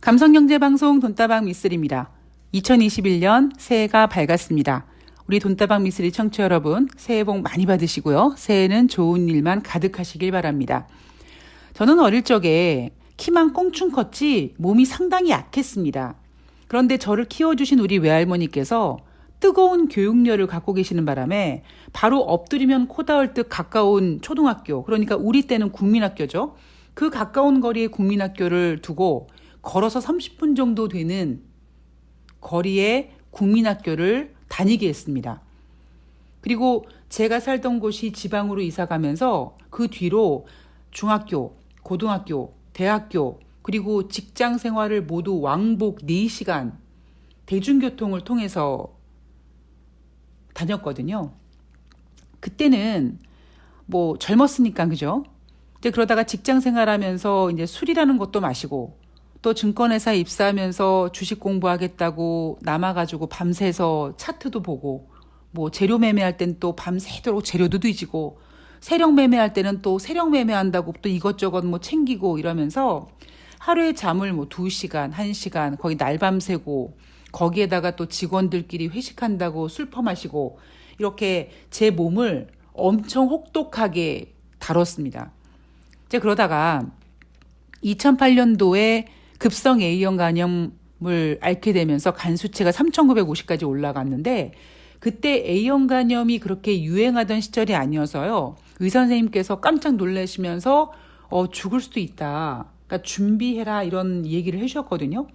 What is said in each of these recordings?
감성경제방송 돈다방 미쓰리입니다. 2021년 새해가 밝았습니다. 우리 돈다방 미쓰리 청취자 여러분, 새해 복 많이 받으시고요. 새해는 좋은 일만 가득하시길 바랍니다. 저는 어릴 적에 키만 껑충 컸지 몸이 상당히 약했습니다. 그런데 저를 키워주신 우리 외할머니께서 뜨거운 교육열을 갖고 계시는 바람에 바로 엎드리면 코 닿을 듯 가까운 초등학교, 그러니까 우리 때는 국민학교죠. 그 가까운 거리에 국민학교를 두고 걸어서 30분 정도 되는 거리에 국민학교를 다니게 했습니다. 그리고 제가 살던 곳이 지방으로 이사 가면서 그 뒤로 중학교, 고등학교, 대학교, 그리고 직장 생활을 모두 왕복 4시간 대중교통을 통해서 다녔거든요. 그때는 뭐 젊었으니까, 그죠? 근데 그러다가 직장 생활하면서 이제 술이라는 것도 마시고 또 증권회사에 입사하면서 주식 공부하겠다고 남아가지고 밤새서 차트도 보고 뭐 재료 매매할 땐 또 밤새도록 재료도 뒤지고 세력 매매할 때는 또 세력 매매한다고 또 이것저것 뭐 챙기고 이러면서 하루에 잠을 뭐 2시간, 1시간 거의 날밤 새고 거기에다가 또 직원들끼리 회식한다고 술 퍼마시고 이렇게 제 몸을 엄청 혹독하게 다뤘습니다. 이제 그러다가 2008년도에 급성 A형 간염을 앓게 되면서 간 수치가 3,950까지 올라갔는데 그때 A형 간염이 그렇게 유행하던 시절이 아니어서요. 의사 선생님께서 깜짝 놀라시면서 죽을 수도 있다. 그러니까 준비해라 이런 얘기를 해주셨거든요.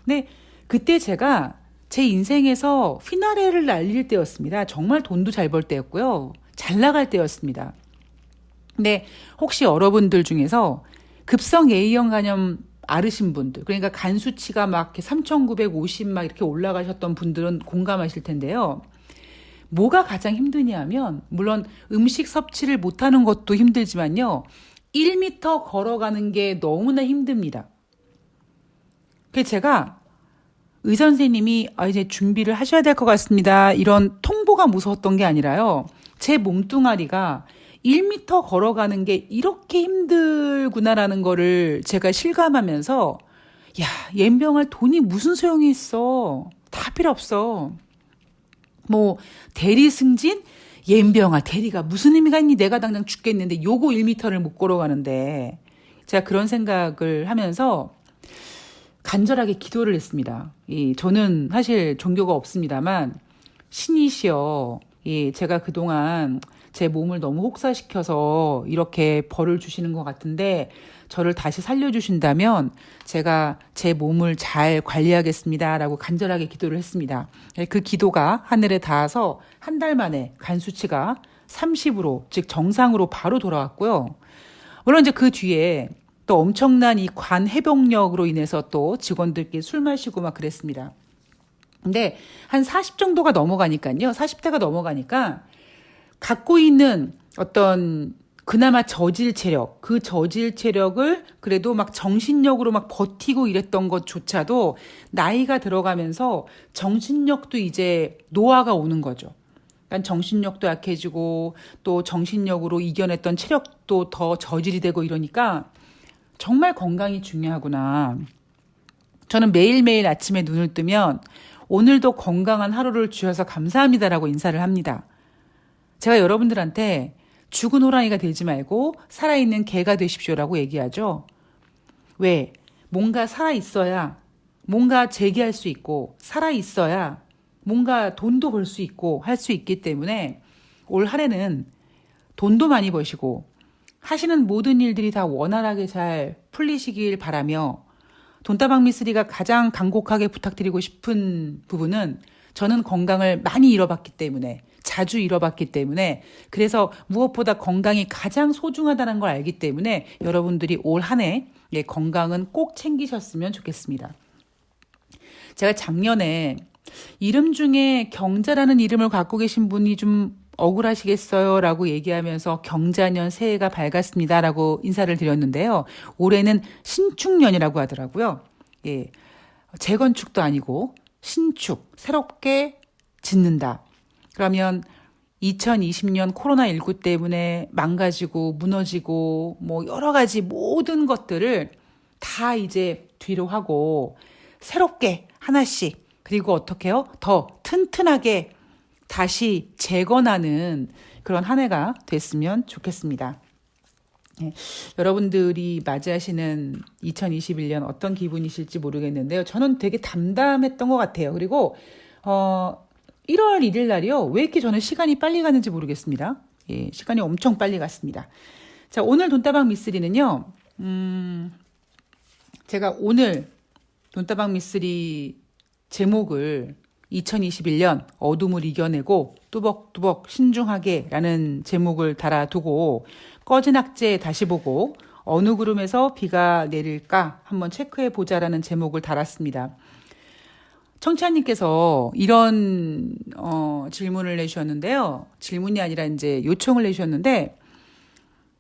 근데 그때 제가 제 인생에서 피나레를 날릴 때였습니다. 정말 돈도 잘 벌 때였고요. 잘 나갈 때였습니다. 근데 혹시 여러분들 중에서 급성 A형 간염 앓으신 분들, 그러니까 간 수치가 막 3,950 막 이렇게 올라가셨던 분들은 공감하실 텐데요. 뭐가 가장 힘드냐면 물론 음식 섭취를 못하는 것도 힘들지만요. 1m 걸어가는 게 너무나 힘듭니다. 그래서 제가 의사 선생님이 이제 준비를 하셔야 될 것 같습니다. 이런 통보가 무서웠던 게 아니라요. 제 몸뚱아리가 1m 걸어가는 게 이렇게 힘들구나라는 거를 제가 실감하면서 야, 옌병할 돈이 무슨 소용이 있어. 다 필요 없어. 뭐 대리 승진? 옌병아 대리가 무슨 의미가 있니? 내가 당장 죽겠는데 요거 1m를 못 걸어가는데 제가 그런 생각을 하면서 간절하게 기도를 했습니다. 저는 사실 종교가 없습니다만 신이시여, 제가 그동안 제 몸을 너무 혹사시켜서 이렇게 벌을 주시는 것 같은데 저를 다시 살려주신다면 제가 제 몸을 잘 관리하겠습니다라고 간절하게 기도를 했습니다. 그 기도가 하늘에 닿아서 한 달 만에 간 수치가 30으로 즉 정상으로 바로 돌아왔고요. 물론 이제 그 뒤에 또 엄청난 이 관 해병력으로 인해서 또 직원들끼리 술 마시고 막 그랬습니다. 근데 한 40 정도가 넘어가니까요. 40대가 넘어가니까 갖고 있는 어떤 그나마 저질 체력, 그 저질 체력을 그래도 막 정신력으로 막 버티고 이랬던 것조차도 나이가 들어가면서 정신력도 이제 노화가 오는 거죠. 그러니까 정신력도 약해지고 또 정신력으로 이겨냈던 체력도 더 저질이 되고 이러니까 정말 건강이 중요하구나. 저는 매일매일 아침에 눈을 뜨면 오늘도 건강한 하루를 주셔서 감사합니다라고 인사를 합니다. 제가 여러분들한테 죽은 호랑이가 되지 말고 살아있는 개가 되십시오라고 얘기하죠. 왜? 뭔가 살아있어야 뭔가 재기할 수 있고 살아있어야 뭔가 돈도 벌 수 있고 할 수 있기 때문에 올 한 해는 돈도 많이 버시고 하시는 모든 일들이 다 원활하게 잘 풀리시길 바라며 돈다방 미쓰리가 가장 간곡하게 부탁드리고 싶은 부분은 저는 건강을 많이 잃어봤기 때문에 자주 잃어봤기 때문에 그래서 무엇보다 건강이 가장 소중하다는 걸 알기 때문에 여러분들이 올 한 해 건강은 꼭 챙기셨으면 좋겠습니다. 제가 작년에 이름 중에 경자라는 이름을 갖고 계신 분이 좀 억울하시겠어요 라고 얘기하면서 경자년 새해가 밝았습니다 라고 인사를 드렸는데요. 올해는 신축년이라고 하더라고요. 재건축도 아니고 신축, 새롭게 짓는다. 그러면 2020년 코로나19 때문에 망가지고 무너지고 뭐 여러 가지 모든 것들을 다 이제 뒤로 하고 새롭게 하나씩 그리고 어떻게 해요? 더 튼튼하게 다시 재건하는 그런 한 해가 됐으면 좋겠습니다. 네, 여러분들이 맞이하시는 2021년 어떤 기분이실지 모르겠는데요. 저는 되게 담담했던 것 같아요. 그리고 1월 1일 날이요. 왜 이렇게 저는 시간이 빨리 가는지 모르겠습니다. 예, 시간이 엄청 빨리 갔습니다. 자, 오늘 돈다방 미쓰리는요. 제가 오늘 돈다방 미쓰리 제목을 2021년 어둠을 이겨내고 뚜벅뚜벅 신중하게 라는 제목을 달아두고 꺼진 악재 다시 보고 어느 구름에서 비가 내릴까 한번 체크해 보자라는 제목을 달았습니다. 청취자님께서 이런 질문을 내주셨는데요. 질문이 아니라 이제 요청을 내주셨는데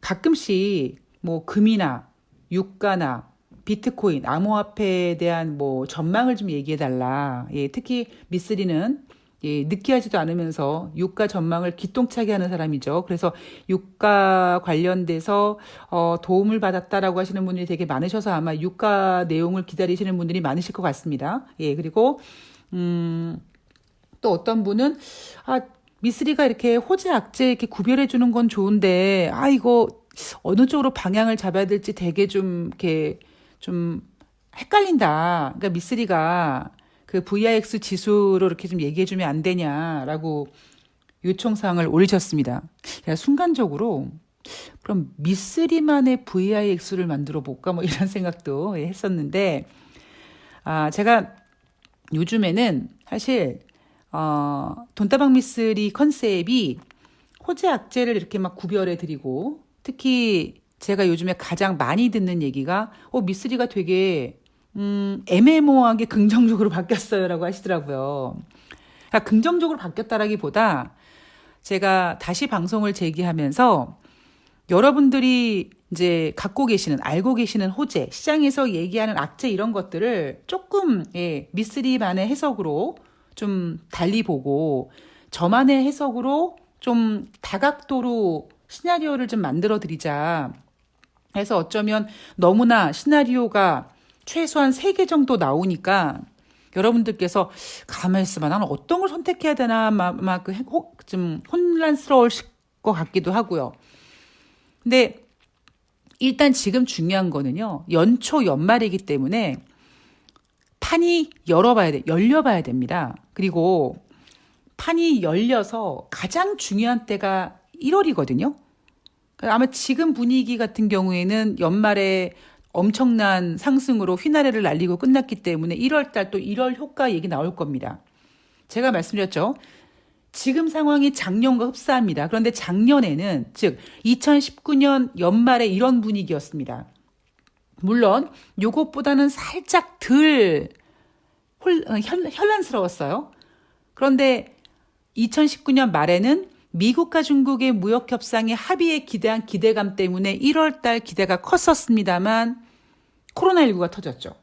가끔씩 뭐 금이나 유가나 비트코인, 암호화폐에 대한 뭐 전망을 좀 얘기해달라. 예, 특히 미쓰리는 예, 느끼하지도 않으면서 유가 전망을 기똥차게 하는 사람이죠. 그래서 유가 관련돼서 도움을 받았다라고 하시는 분들이 되게 많으셔서 아마 유가 내용을 기다리시는 분들이 많으실 것 같습니다. 예, 그리고 또 어떤 분은 미쓰리가 이렇게 호재 악재 이렇게 구별해 주는 건 좋은데 이거 어느 쪽으로 방향을 잡아야 될지 되게 좀 이렇게 좀 헷갈린다. 그러니까 미쓰리가 그 VIX 지수로 이렇게 좀 얘기해 주면 안 되냐라고 요청사항을 올리셨습니다. 제가 순간적으로 그럼 미쓰리만의 VIX를 만들어 볼까 뭐 이런 생각도 했었는데 제가 요즘에는 사실 돈다방 미쓰리 컨셉이 호재 악재를 이렇게 막 구별해 드리고 특히 제가 요즘에 가장 많이 듣는 얘기가 미쓰리가 되게 애매모호하게 긍정적으로 바뀌었어요라고 하시더라고요. 그러니까 긍정적으로 바뀌었다라기보다 제가 다시 방송을 재개하면서 여러분들이 이제 알고 계시는 호재, 시장에서 얘기하는 악재 이런 것들을 조금 미쓰리만의 해석으로 좀 달리 보고 저만의 해석으로 좀 다각도로 시나리오를 좀 만들어 드리자. 해서 어쩌면 너무나 시나리오가 최소한 3개 정도 나오니까 여러분들께서 가만히 있어봐. 나는 어떤 걸 선택해야 되나 좀 혼란스러우실 것 같기도 하고요. 근데 일단 지금 중요한 거는요. 연초 연말이기 때문에 판이 열려봐야 됩니다. 그리고 판이 열려서 가장 중요한 때가 1월이거든요. 아마 지금 분위기 같은 경우에는 연말에 엄청난 상승으로 휘나레를 날리고 끝났기 때문에 1월달 또 1월 효과 얘기 나올 겁니다. 제가 말씀드렸죠. 지금 상황이 작년과 흡사합니다. 그런데 작년에는 즉 2019년 연말에 이런 분위기였습니다. 물론 요것보다는 살짝 덜 현란스러웠어요. 그런데 2019년 말에는 미국과 중국의 무역 협상의 합의에 기대한 기대감 때문에 1월 달 기대가 컸었습니다만 코로나19가 터졌죠.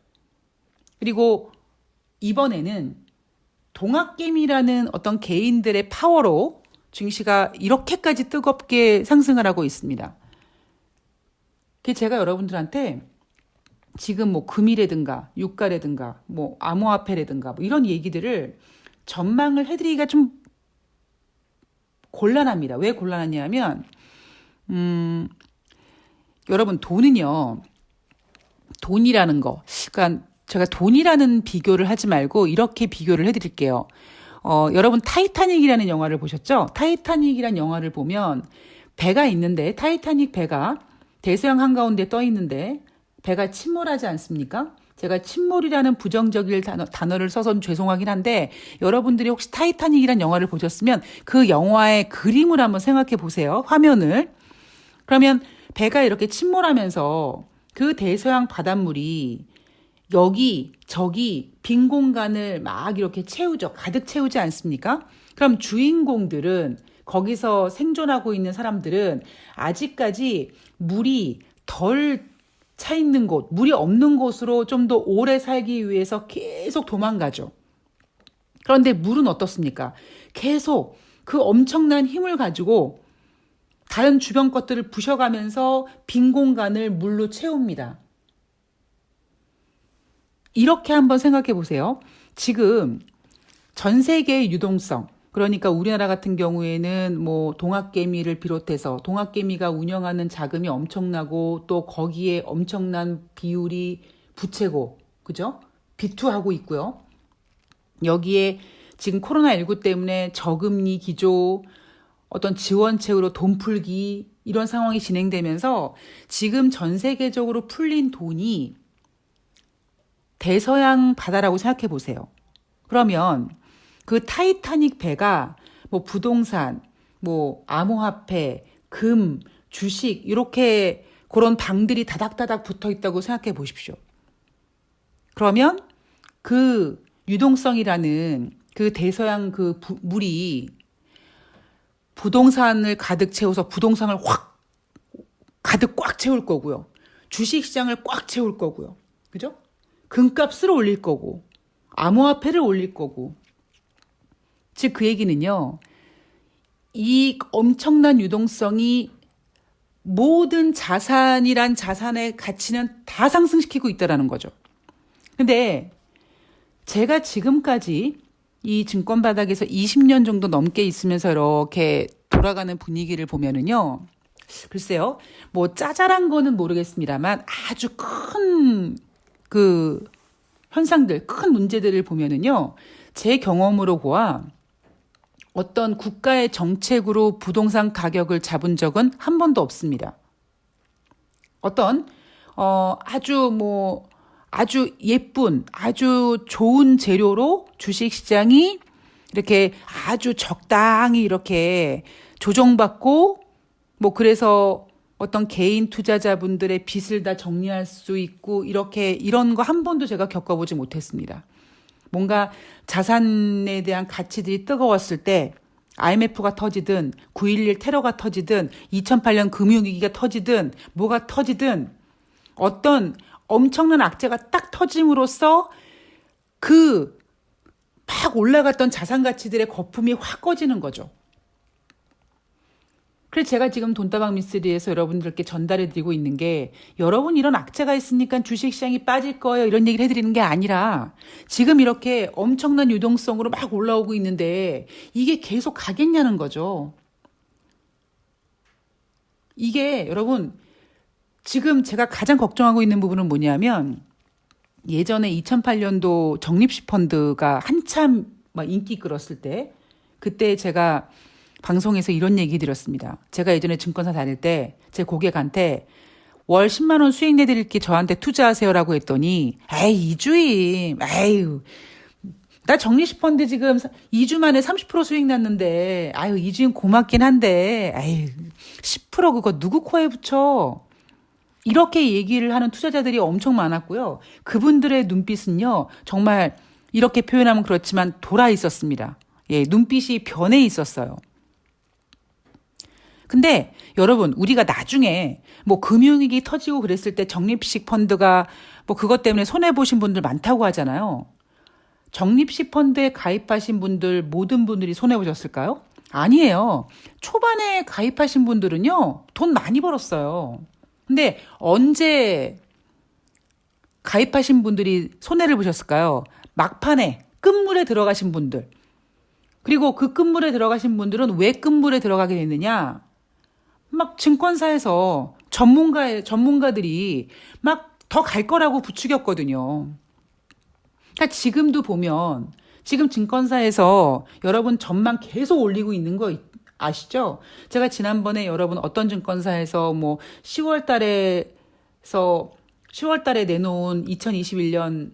그리고 이번에는 동학개미라는 어떤 개인들의 파워로 증시가 이렇게까지 뜨겁게 상승을 하고 있습니다. 제가 여러분들한테 지금 뭐 금이라든가 유가라든가 뭐 암호화폐라든가 뭐 이런 얘기들을 전망을 해드리기가 좀 곤란합니다. 왜 곤란하냐면 여러분 돈은요. 돈이라는 거. 그러니까 제가 돈이라는 비교를 하지 말고 이렇게 비교를 해드릴게요. 여러분 타이타닉이라는 영화를 보셨죠? 타이타닉이라는 영화를 보면 배가 있는데 타이타닉 배가 대서양 한가운데 떠 있는데 배가 침몰하지 않습니까? 제가 침몰이라는 부정적인 단어를 써서 죄송하긴 한데 여러분들이 혹시 타이타닉이라는 영화를 보셨으면 그 영화의 그림을 한번 생각해 보세요. 화면을. 그러면 배가 이렇게 침몰하면서 그 대서양 바닷물이 여기 저기 빈 공간을 막 이렇게 채우죠. 가득 채우지 않습니까? 그럼 주인공들은 거기서 생존하고 있는 사람들은 아직까지 물이 덜 차 있는 곳, 물이 없는 곳으로 좀 더 오래 살기 위해서 계속 도망가죠. 그런데 물은 어떻습니까? 계속 그 엄청난 힘을 가지고 다른 주변 것들을 부셔가면서 빈 공간을 물로 채웁니다. 이렇게 한번 생각해 보세요. 지금 전 세계의 유동성, 그러니까 우리나라 같은 경우에는 뭐 동학개미를 비롯해서 동학개미가 운영하는 자금이 엄청나고 또 거기에 엄청난 비율이 부채고, 그죠? 비투하고 있고요. 여기에 지금 코로나19 때문에 저금리 기조, 어떤 지원책으로 돈 풀기 이런 상황이 진행되면서 지금 전 세계적으로 풀린 돈이 대서양 바다라고 생각해 보세요. 그러면 그 타이타닉 배가 뭐 부동산, 뭐 암호화폐, 금, 주식 이렇게 그런 방들이 다닥다닥 붙어 있다고 생각해 보십시오. 그러면 그 유동성이라는 그 대서양 그 물이 부동산을 가득 채워서 부동산을 확 가득 꽉 채울 거고요. 주식시장을 꽉 채울 거고요. 그죠? 금값을 올릴 거고 암호화폐를 올릴 거고. 즉 그 얘기는요. 이 엄청난 유동성이 모든 자산이란 자산의 가치는 다 상승시키고 있다는 거죠. 근데 제가 지금까지 이 증권 바닥에서 20년 정도 넘게 있으면서 이렇게 돌아가는 분위기를 보면은요. 글쎄요. 뭐 짜잘한 거는 모르겠습니다만 아주 큰 그 현상들, 큰 문제들을 보면은요. 제 경험으로 보아 어떤 국가의 정책으로 부동산 가격을 잡은 적은 한 번도 없습니다. 어떤 아주 예쁜, 아주 좋은 재료로 주식시장이 이렇게 아주 적당히 이렇게 조정받고 뭐 그래서 어떤 개인 투자자분들의 빚을 다 정리할 수 있고 이렇게 이런 거 한 번도 제가 겪어보지 못했습니다. 뭔가 자산에 대한 가치들이 뜨거웠을 때 IMF가 터지든 9.11 테러가 터지든 2008년 금융위기가 터지든 뭐가 터지든 어떤 엄청난 악재가 딱 터짐으로써 그 막 올라갔던 자산 가치들의 거품이 확 꺼지는 거죠. 그래서 제가 지금 돈다방 미스터리에서 여러분들께 전달해드리고 있는 게 여러분 이런 악재가 있으니까 주식시장이 빠질 거예요 이런 얘기를 해드리는 게 아니라 지금 이렇게 엄청난 유동성으로 막 올라오고 있는데 이게 계속 가겠냐는 거죠. 이게 여러분 지금 제가 가장 걱정하고 있는 부분은 뭐냐면 예전에 2008년도 적립식 펀드가 한참 막 인기 끌었을 때 그때 제가 방송에서 이런 얘기 드렸습니다. 제가 예전에 증권사 다닐 때 제 고객한테 월 10만 원 수익 내드릴게 저한테 투자하세요라고 했더니 에이 이주임 에휴 나 적립식 펀드 지금 2주 만에 30% 수익 났는데 아유 이주임 고맙긴 한데 에휴 10% 그거 누구 코에 붙여 이렇게 얘기를 하는 투자자들이 엄청 많았고요. 그분들의 눈빛은요 정말 이렇게 표현하면 그렇지만 돌아 있었습니다. 예, 눈빛이 변해 있었어요. 근데 여러분 우리가 나중에 뭐 금융위기 터지고 그랬을 때 적립식 펀드가 뭐 그것 때문에 손해보신 분들 많다고 하잖아요. 적립식 펀드에 가입하신 분들 모든 분들이 손해보셨을까요? 아니에요. 초반에 가입하신 분들은요 돈 많이 벌었어요. 근데 언제 가입하신 분들이 손해를 보셨을까요? 막판에 끝물에 들어가신 분들. 그리고 그 끝물에 들어가신 분들은 왜 끝물에 들어가게 됐느냐? 막 증권사에서 전문가들이 막 더 갈 거라고 부추겼거든요. 그러니까 지금도 보면 지금 증권사에서 여러분 전망 계속 올리고 있는 거 아시죠? 제가 지난번에 여러분 어떤 증권사에서 뭐 10월 달에 내놓은 2021년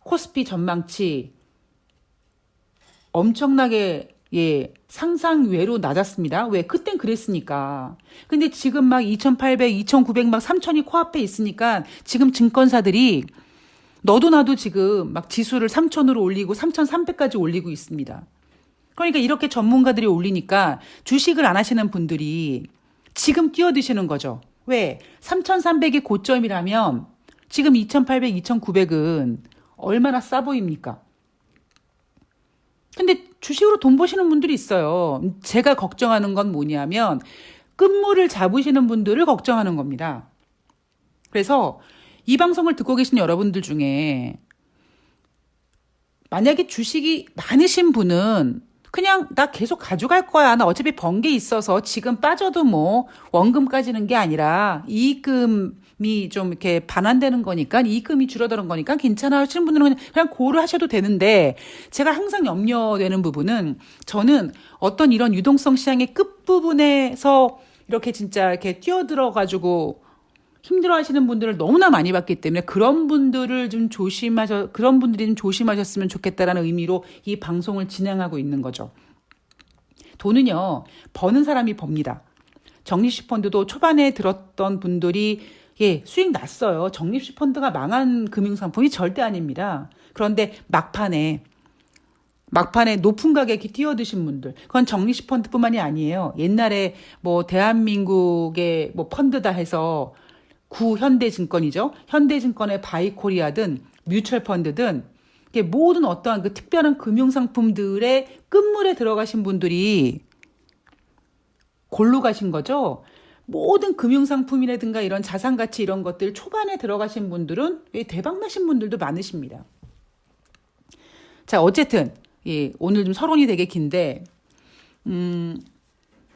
코스피 전망치 엄청나게 상상 외로 낮았습니다. 왜? 그땐 그랬으니까. 근데 지금 막 2,800, 2,900 막 3,000이 코앞에 있으니까 지금 증권사들이 너도 나도 지금 막 지수를 3,000으로 올리고 3,300까지 올리고 있습니다. 그러니까 이렇게 전문가들이 올리니까 주식을 안 하시는 분들이 지금 뛰어드시는 거죠. 왜? 3,300이 고점이라면 지금 2,800, 2,900은 얼마나 싸 보입니까? 근데 주식으로 돈 버시는 분들이 있어요. 제가 걱정하는 건 뭐냐면 끝물을 잡으시는 분들을 걱정하는 겁니다. 그래서 이 방송을 듣고 계신 여러분들 중에 만약에 주식이 많으신 분은 그냥 나 계속 가져갈 거야. 나 어차피 번 게 있어서 지금 빠져도 뭐 원금 까지는 게 아니라 이익금이 좀 이렇게 반환되는 거니까 이익금이 줄어드는 거니까 괜찮아 하시는 분들은 그냥 고를 하셔도 되는데 제가 항상 염려되는 부분은 저는 어떤 이런 유동성 시장의 끝부분에서 이렇게 진짜 이렇게 뛰어들어 가지고 힘들어 하시는 분들을 너무나 많이 봤기 때문에 그런 분들이 좀 조심하셨으면 좋겠다라는 의미로 이 방송을 진행하고 있는 거죠. 돈은요, 버는 사람이 법니다. 적립식 펀드도 초반에 들었던 분들이 수익 났어요. 적립식 펀드가 망한 금융상품이 절대 아닙니다. 그런데 막판에 높은 가격에 뛰어드신 분들, 그건 적립식 펀드뿐만이 아니에요. 옛날에 뭐 대한민국의 뭐 펀드다 해서 구현대증권이죠. 현대증권의 바이코리아든 뮤추얼 펀드든 모든 어떠한 그 특별한 금융상품들의 끝물에 들어가신 분들이 골로 가신 거죠. 모든 금융상품이라든가 이런 자산가치 이런 것들 초반에 들어가신 분들은 대박나신 분들도 많으십니다. 자, 어쨌든 오늘 좀 서론이 되게 긴데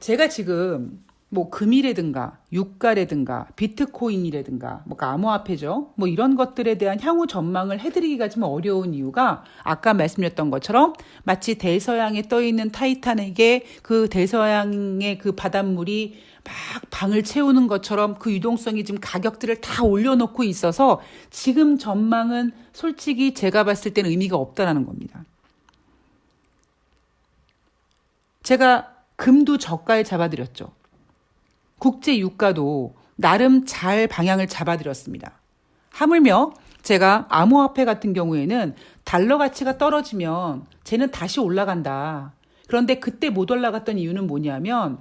제가 지금 뭐 금이라든가 유가라든가 비트코인이라든가 뭐 암호화폐죠. 뭐 이런 것들에 대한 향후 전망을 해드리기가 좀 어려운 이유가 아까 말씀드렸던 것처럼 마치 대서양에 떠 있는 타이탄에게 그 대서양의 그 바닷물이 막 방을 채우는 것처럼 그 유동성이 지금 가격들을 다 올려놓고 있어서 지금 전망은 솔직히 제가 봤을 때는 의미가 없다라는 겁니다. 제가 금도 저가에 잡아드렸죠. 국제 유가도 나름 잘 방향을 잡아드렸습니다. 하물며 제가 암호화폐 같은 경우에는 달러 가치가 떨어지면 쟤는 다시 올라간다. 그런데 그때 못 올라갔던 이유는 뭐냐면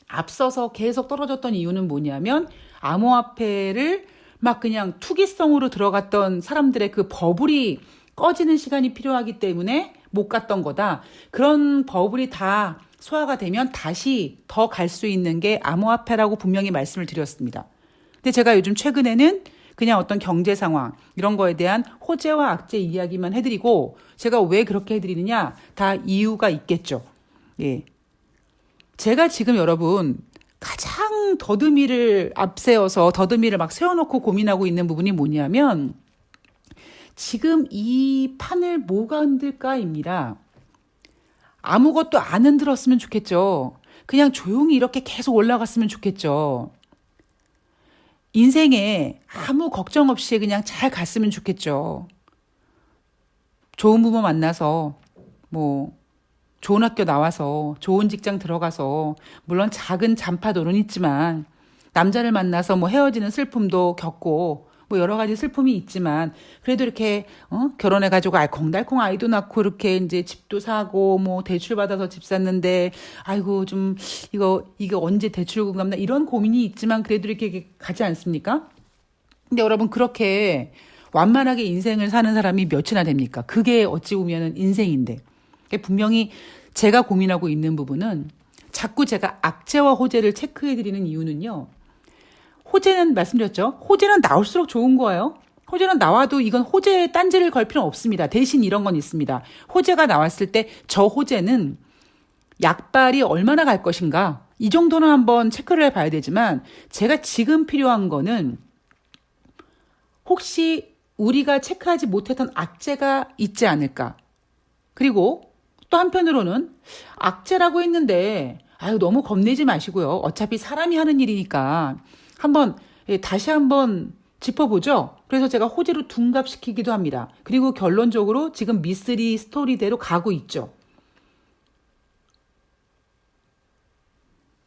앞서서 계속 떨어졌던 이유는 뭐냐면 암호화폐를 막 그냥 투기성으로 들어갔던 사람들의 그 버블이 꺼지는 시간이 필요하기 때문에 못 갔던 거다. 그런 버블이 다 소화가 되면 다시 더 갈 수 있는 게 암호화폐라고 분명히 말씀을 드렸습니다. 근데 제가 요즘 최근에는 그냥 어떤 경제 상황 이런 거에 대한 호재와 악재 이야기만 해드리고 제가 왜 그렇게 해드리느냐 다 이유가 있겠죠. 예. 제가 지금 여러분 가장 더듬이를 앞세워서 더듬이를 막 세워놓고 고민하고 있는 부분이 뭐냐면 지금 이 판을 뭐가 흔들까입니다. 아무것도 안 흔들었으면 좋겠죠. 그냥 조용히 이렇게 계속 올라갔으면 좋겠죠. 인생에 아무 걱정 없이 그냥 잘 갔으면 좋겠죠. 좋은 부모 만나서 뭐 좋은 학교 나와서 좋은 직장 들어가서 물론 작은 잔파도는 있지만 남자를 만나서 뭐 헤어지는 슬픔도 겪고 뭐 여러 가지 슬픔이 있지만 그래도 이렇게 결혼해가지고 알콩달콩 아이도 낳고 이렇게 이제 집도 사고 뭐 대출 받아서 집 샀는데 아이고 좀 이거 언제 대출금 갚나 이런 고민이 있지만 그래도 이렇게 가지 않습니까? 근데 여러분 그렇게 완만하게 인생을 사는 사람이 몇이나 됩니까? 그게 어찌 보면은 인생인데 분명히 제가 고민하고 있는 부분은 자꾸 제가 악재와 호재를 체크해드리는 이유는요. 호재는 말씀드렸죠. 호재는 나올수록 좋은 거예요. 호재는 나와도 이건 호재에 딴지를 걸 필요는 없습니다. 대신 이런 건 있습니다. 호재가 나왔을 때 저 호재는 약발이 얼마나 갈 것인가 이 정도는 한번 체크를 해봐야 되지만 제가 지금 필요한 거는 혹시 우리가 체크하지 못했던 악재가 있지 않을까. 그리고 또 한편으로는 악재라고 했는데 너무 겁내지 마시고요. 어차피 사람이 하는 일이니까 다시 한번 짚어보죠. 그래서 제가 호재로 둔갑시키기도 합니다. 그리고 결론적으로 지금 미쓰리 스토리대로 가고 있죠.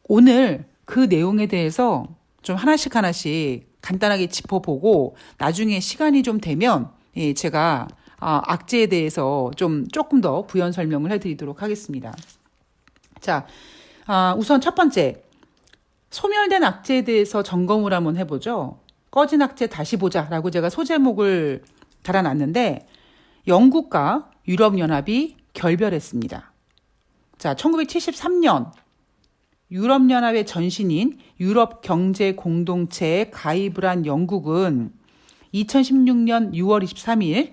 오늘 그 내용에 대해서 좀 하나씩 간단하게 짚어보고 나중에 시간이 좀 되면 제가 악재에 대해서 조금 더 부연 설명을 해드리도록 하겠습니다. 자, 우선 첫 번째. 소멸된 악재에 대해서 점검을 한번 해보죠. 꺼진 악재 다시 보자라고 제가 소제목을 달아놨는데 영국과 유럽연합이 결별했습니다. 자, 1973년 유럽연합의 전신인 유럽경제공동체에 가입을 한 영국은 2016년 6월 23일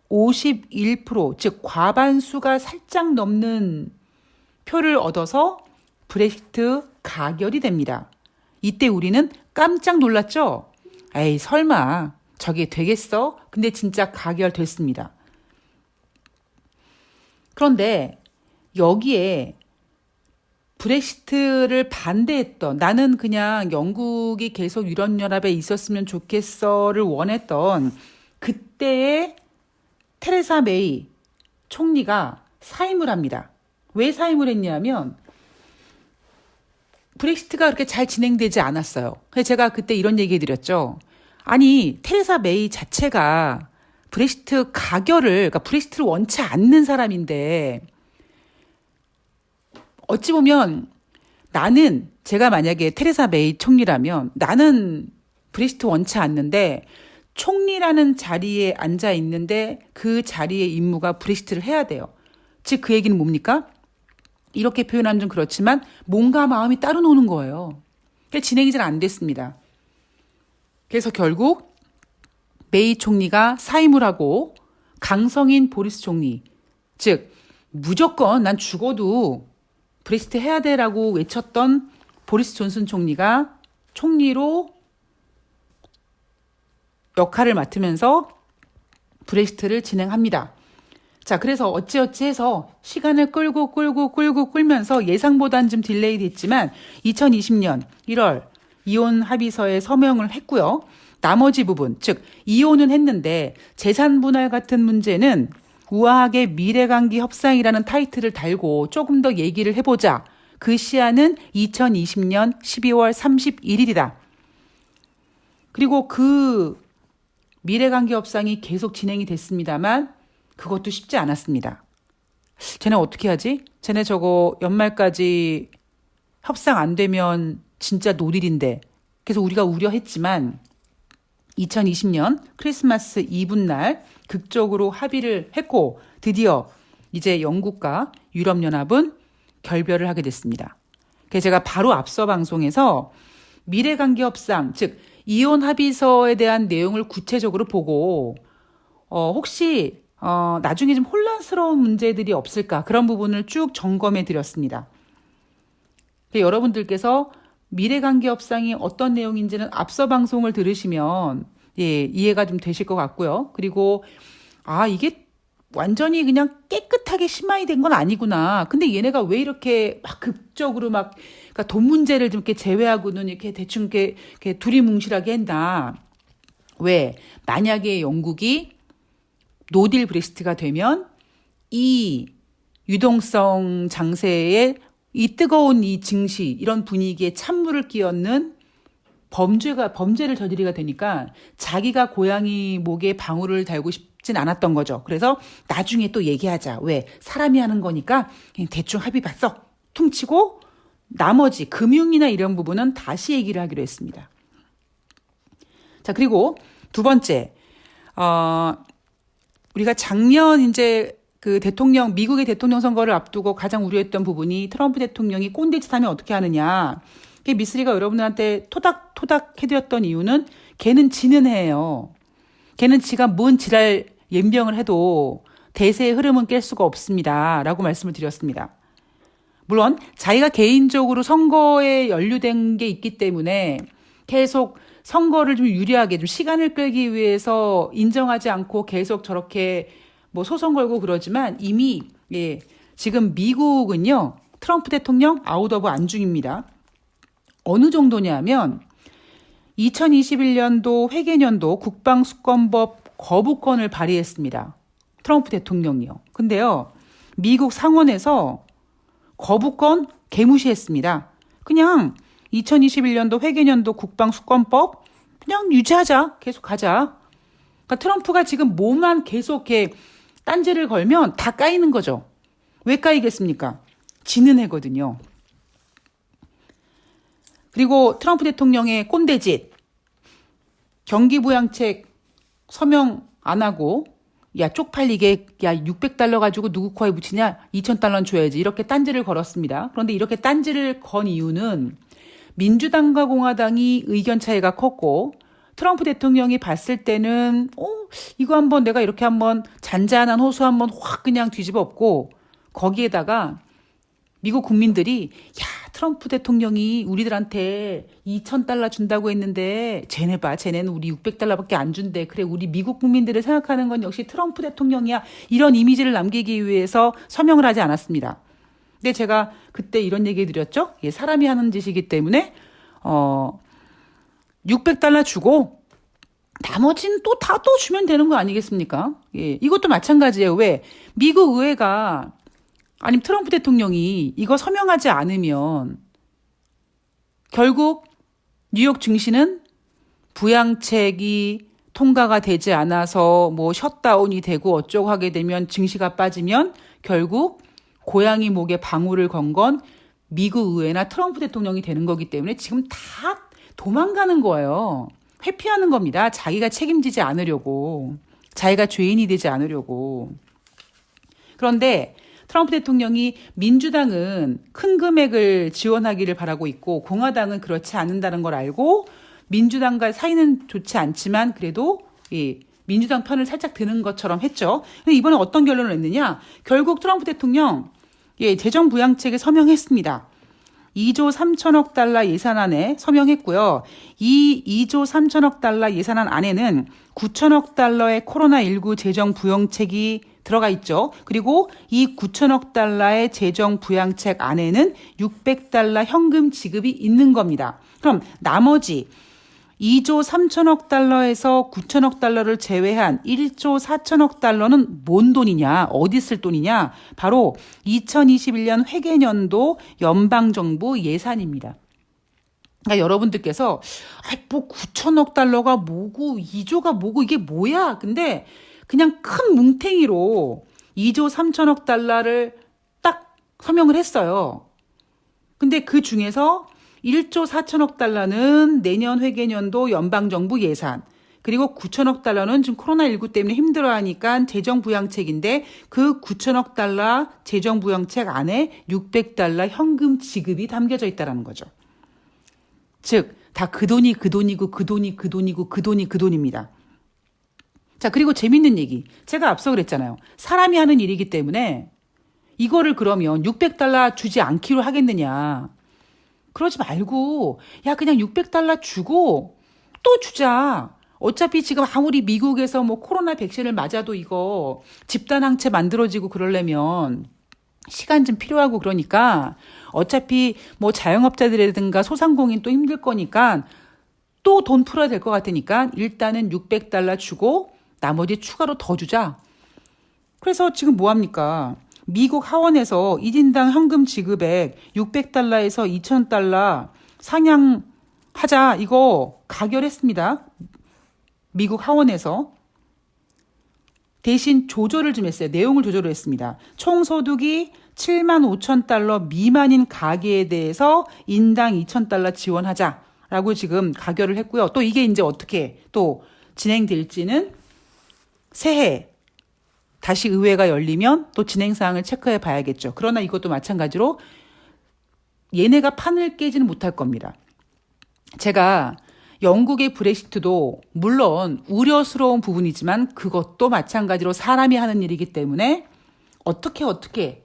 51%, 즉 과반수가 살짝 넘는 표를 얻어서 브렉시트 가결이 됩니다. 이때 우리는 깜짝 놀랐죠? 에이, 설마 저게 되겠어? 근데 진짜 가결됐습니다. 그런데 여기에 브렉시트를 반대했던, 나는 그냥 영국이 계속 유럽연합에 있었으면 좋겠어를 원했던 그때의 테레사 메이 총리가 사임을 합니다. 왜 사임을 했냐면 브렉시트가 그렇게 잘 진행되지 않았어요. 그래서 제가 그때 이런 얘기 드렸죠. 아니, 테레사 메이 자체가 브렉시트 가결을, 그러니까 브렉시트를 원치 않는 사람인데, 어찌 보면 나는, 제가 만약에 테레사 메이 총리라면 나는 브렉시트 원치 않는데 총리라는 자리에 앉아 있는데 그 자리의 임무가 브렉시트를 해야 돼요. 즉 그 얘기는 뭡니까? 이렇게 표현하면 좀 그렇지만 몸과 마음이 따로 노는 거예요. 진행이 잘 안 됐습니다. 그래서 결국 메이 총리가 사임을 하고 강성인 보리스 총리, 즉 무조건 난 죽어도 브렉시트 해야 돼라고 외쳤던 보리스 존슨 총리가 총리로 역할을 맡으면서 브렉시트를 진행합니다. 자, 그래서 어찌어찌 해서 시간을 끌면서 예상보다는 좀 딜레이 됐지만 2020년 1월 이혼 합의서에 서명을 했고요. 나머지 부분, 즉 이혼은 했는데 재산 분할 같은 문제는 우아하게 미래관계 협상이라는 타이틀을 달고 조금 더 얘기를 해보자. 그 시한은 2020년 12월 31일이다. 그리고 그 미래관계 협상이 계속 진행이 됐습니다만 그것도 쉽지 않았습니다. 쟤네 어떻게 하지? 쟤네 저거 연말까지 협상 안 되면 진짜 노딜인데. 그래서 우리가 우려했지만 2020년 크리스마스 이브날 극적으로 합의를 했고 드디어 이제 영국과 유럽연합은 결별을 하게 됐습니다. 그래서 제가 바로 앞서 방송에서 미래관계 협상, 즉 이혼 합의서에 대한 내용을 구체적으로 보고 혹시 나중에 좀 혼란스러운 문제들이 없을까 그런 부분을 쭉 점검해 드렸습니다. 여러분들께서 미래관계 협상이 어떤 내용인지는 앞서 방송을 들으시면 이해가 좀 되실 것 같고요. 그리고 이게 완전히 그냥 깨끗하게 심화이 된 건 아니구나. 근데 얘네가 왜 이렇게 막 극적으로 그러니까 돈 문제를 좀 이렇게 제외하고는 이렇게 대충 이렇게 두리뭉실하게 했나. 왜? 만약에 영국이 노딜 브렉시트가 되면 이 유동성 장세에 이 뜨거운 이 증시, 이런 분위기에 찬물을 끼얹는 범죄를 저지르게 되니까 자기가 고양이 목에 방울을 달고 싶진 않았던 거죠. 그래서 나중에 또 얘기하자. 왜? 사람이 하는 거니까 그냥 대충 합의 봤어. 퉁치고 나머지 금융이나 이런 부분은 다시 얘기를 하기로 했습니다. 자, 그리고 두 번째, 우리가 작년 이제 그 미국의 대통령 선거를 앞두고 가장 우려했던 부분이 트럼프 대통령이 꼰대짓 하면 어떻게 하느냐. 미쓰리가 여러분들한테 토닥토닥 해드렸던 이유는 걔는 지는 해예요. 걔는 지가 뭔 지랄 연병을 해도 대세의 흐름은 깰 수가 없습니다. 라고 말씀을 드렸습니다. 물론 자기가 개인적으로 선거에 연루된 게 있기 때문에 계속 선거를 좀 유리하게 좀 시간을 끌기 위해서 인정하지 않고 계속 저렇게 소송 걸고 그러지만 이미 지금 미국은요 트럼프 대통령 아웃 오브 안중입니다. 어느 정도냐면 2021년도 회계년도 국방수권법 거부권을 발의했습니다. 트럼프 대통령이요. 근데요 미국 상원에서 거부권 개무시했습니다. 그냥 2021년도 회계년도 국방수권법 그냥 유지하자. 계속 가자. 그러니까 트럼프가 지금 뭐만 계속 이렇게 딴지를 걸면 다 까이는 거죠. 왜 까이겠습니까? 지는 해거든요. 그리고 트럼프 대통령의 꼰대짓, 경기부양책 서명 안 하고 야 쪽팔리게 야 600달러 가지고 누구 코에 붙이냐 2000달러는 줘야지 이렇게 딴지를 걸었습니다. 그런데 이렇게 딴지를 건 이유는 민주당과 공화당이 의견 차이가 컸고 트럼프 대통령이 봤을 때는 이거 한번 내가 이렇게 한번 잔잔한 호수 한번 확 그냥 뒤집어 엎고 거기에다가 미국 국민들이 트럼프 대통령이 우리들한테 2,000달러 준다고 했는데 쟤네 봐. 쟤네는 우리 600달러밖에 안 준대. 그래 우리 미국 국민들을 생각하는 건 역시 트럼프 대통령이야. 이런 이미지를 남기기 위해서 서명을 하지 않았습니다. 근데 제가 그때 이런 얘기 드렸죠. 사람이 하는 짓이기 때문에 600달러 주고 나머지는 또 주면 되는 거 아니겠습니까? 이것도 마찬가지예요. 왜? 미국 의회가 아니면 트럼프 대통령이 이거 서명하지 않으면 결국 뉴욕 증시는 부양책이 통과가 되지 않아서 뭐 셧다운이 되고 어쩌고 하게 되면 증시가 빠지면 결국 고양이 목에 방울을 건 건 미국 의회나 트럼프 대통령이 되는 거기 때문에 지금 다 도망가는 거예요. 회피하는 겁니다. 자기가 책임지지 않으려고. 자기가 죄인이 되지 않으려고. 그런데 트럼프 대통령이 민주당은 큰 금액을 지원하기를 바라고 있고 공화당은 그렇지 않는다는 걸 알고 민주당과 사이는 좋지 않지만 그래도 민주당 편을 살짝 드는 것처럼 했죠. 근데 이번에 어떤 결론을 냈느냐? 결국 트럼프 대통령 재정 부양책에 서명했습니다. 2조 3천억 달러 예산안에 서명했고요. 이 2조 3천억 달러 예산안 안에는 9천억 달러의 코로나19 재정 부양책이 들어가 있죠. 그리고 이 9천억 달러의 재정 부양책 안에는 600달러 현금 지급이 있는 겁니다. 그럼 나머지 2조 3천억 달러에서 9천억 달러를 제외한 1조 4천억 달러는 뭔 돈이냐? 어디 쓸 돈이냐? 바로 2021년 회계년도 연방정부 예산입니다. 그러니까 여러분들께서 뭐 9천억 달러가 뭐고 2조가 뭐고 이게 뭐야? 근데 그냥 큰 뭉탱이로 2조 3천억 달러를 딱 서명을 했어요. 근데 그 중에서 1조 4천억 달러는 내년 회계년도 연방정부 예산, 그리고 9천억 달러는 지금 코로나19 때문에 힘들어하니까 재정부양책인데 그 9천억 달러 재정부양책 안에 600달러 현금 지급이 담겨져 있다는 거죠. 즉, 다 그 돈이 그 돈이고 그 돈이 그 돈이고 그 돈이 그 돈입니다. 자, 그리고 재밌는 얘기. 제가 앞서 그랬잖아요. 사람이 하는 일이기 때문에 이거를 그러면 600달러 주지 않기로 하겠느냐. 그러지 말고 그냥 600달러 주고 또 주자. 어차피 지금 아무리 미국에서 뭐 코로나 백신을 맞아도 이거 집단 항체 만들어지고 그러려면 시간 좀 필요하고 그러니까 어차피 뭐 자영업자들이라든가 소상공인 또 힘들 거니까 또 돈 풀어야 될 것 같으니까 일단은 600달러 주고 나머지 추가로 더 주자. 그래서 지금 뭐 합니까? 미국 하원에서 1인당 현금 지급액 600달러에서 2,000달러 상향하자. 이거 가결했습니다. 미국 하원에서. 대신 조절을 좀 했어요. 내용을 조절을 했습니다. 총 소득이 7만 5천 달러 미만인 가계에 대해서 인당 2,000달러 지원하자라고 지금 가결을 했고요. 또 이게 이제 어떻게 또 진행될지는 새해 다시 의회가 열리면 또 진행사항을 체크해 봐야겠죠. 그러나 이것도 마찬가지로 얘네가 판을 깨지는 못할 겁니다. 제가 영국의 브렉시트도 물론 우려스러운 부분이지만 그것도 마찬가지로 사람이 하는 일이기 때문에 어떻게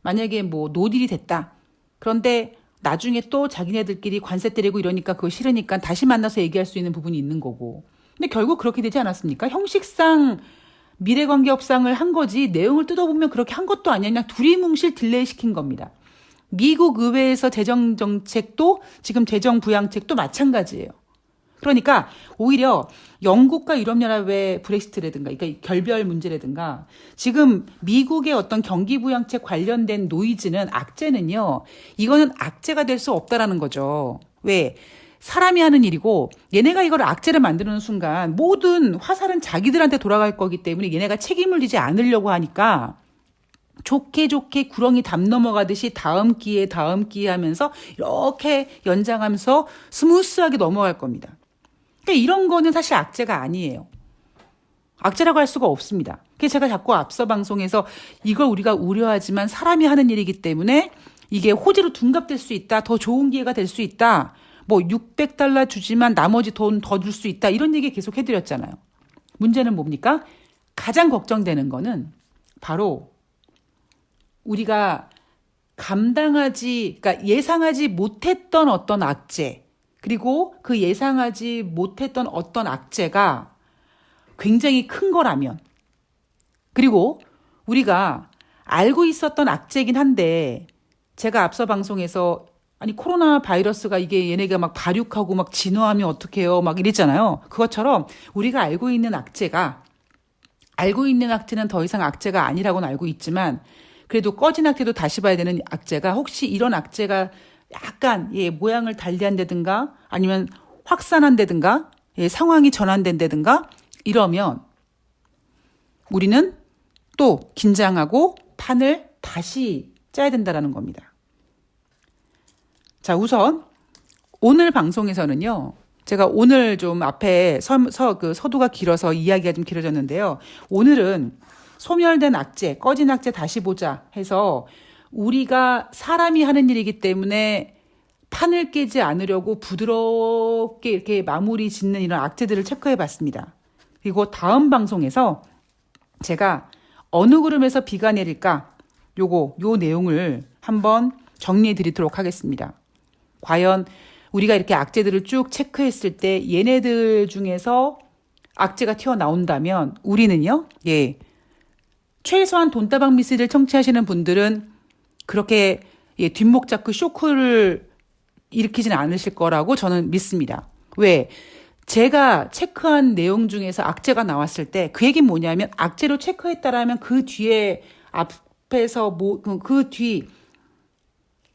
만약에 뭐 노딜이 됐다. 그런데 나중에 또 자기네들끼리 관세 때리고 이러니까 그거 싫으니까 다시 만나서 얘기할 수 있는 부분이 있는 거고. 근데 결국 그렇게 되지 않았습니까? 형식상 미래관계 협상을 한 거지 내용을 뜯어보면 그렇게 한 것도 아니야. 그냥 두리뭉실 딜레이 시킨 겁니다. 미국 의회에서 재정정책도 지금 재정부양책도 마찬가지예요. 그러니까 오히려 영국과 유럽연합의 브렉시트라든가 그러니까 결별 문제라든가 지금 미국의 어떤 경기부양책 관련된 노이즈는 악재는요. 이거는 악재가 될 수 없다라는 거죠. 왜? 사람이 하는 일이고 얘네가 이걸 악재를 만드는 순간 모든 화살은 자기들한테 돌아갈 거기 때문에 얘네가 책임을 지지 않으려고 하니까 좋게 구렁이 담 넘어가듯이 다음 기회 하면서 이렇게 연장하면서 스무스하게 넘어갈 겁니다. 그러니까 이런 거는 사실 악재가 아니에요. 악재라고 할 수가 없습니다. 그래서 제가 자꾸 앞서 방송에서 이걸 우리가 우려하지만 사람이 하는 일이기 때문에 이게 호재로 둔갑될 수 있다. 더 좋은 기회가 될 수 있다. 뭐 $600 주지만 나머지 돈 더 줄 수 있다. 이런 얘기 계속 해드렸잖아요. 문제는 뭡니까? 가장 걱정되는 거는 바로 우리가 그러니까 예상하지 못했던 어떤 악재, 그리고 그 예상하지 못했던 어떤 악재가 굉장히 큰 거라면, 그리고 우리가 알고 있었던 악재긴 한데, 제가 앞서 방송에서 아니 코로나 바이러스가 이게 얘네가 막 발육하고 막 진화하면 어떡해요 막 이랬잖아요. 그것처럼 우리가 알고 있는 악재는 더 이상 악재가 아니라고는 알고 있지만, 그래도 꺼진 악재도 다시 봐야 되는 악재가, 혹시 이런 악재가 약간 모양을 달리한다든가 아니면 확산한다든가 상황이 전환된다든가 이러면 우리는 또 긴장하고 판을 다시 짜야 된다라는 겁니다. 자, 우선 오늘 방송에서는요, 제가 오늘 좀 앞에 서두가 길어서 이야기가 좀 길어졌는데요. 오늘은 소멸된 악재, 꺼진 악재 다시 보자 해서, 우리가 사람이 하는 일이기 때문에 판을 깨지 않으려고 부드럽게 이렇게 마무리 짓는 이런 악재들을 체크해 봤습니다. 그리고 다음 방송에서 제가 어느 구름에서 비가 내릴까? 요 내용을 한번 정리해 드리도록 하겠습니다. 과연 우리가 이렇게 악재들을 쭉 체크했을 때 얘네들 중에서 악재가 튀어나온다면 우리는요, 최소한 돈다방 미스를 청취하시는 분들은 그렇게 뒷목 잡고 쇼크를 일으키지는 않으실 거라고 저는 믿습니다. 왜? 제가 체크한 내용 중에서 악재가 나왔을 때 그 얘기는 뭐냐면, 악재로 체크했다라면 그 뒤에 앞에서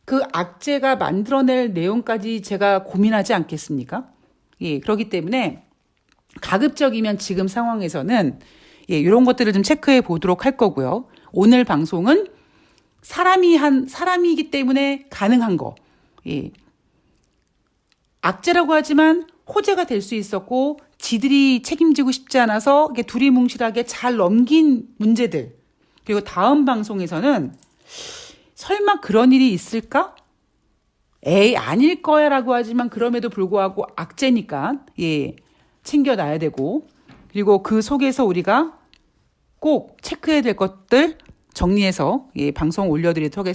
그 악재가 만들어낼 내용까지 제가 고민하지 않겠습니까? 그렇기 때문에 가급적이면 지금 상황에서는 이런 것들을 좀 체크해 보도록 할 거고요. 오늘 방송은 사람이기 때문에 가능한 거. 악재라고 하지만 호재가 될 수 있었고, 지들이 책임지고 싶지 않아서 두리뭉실하게 잘 넘긴 문제들. 그리고 다음 방송에서는 설마 그런 일이 있을까? 에이, 아닐 거야 라고 하지만 그럼에도 불구하고 악재니까, 챙겨놔야 되고, 그리고 그 속에서 우리가 꼭 체크해야 될 것들 정리해서 방송 올려드리도록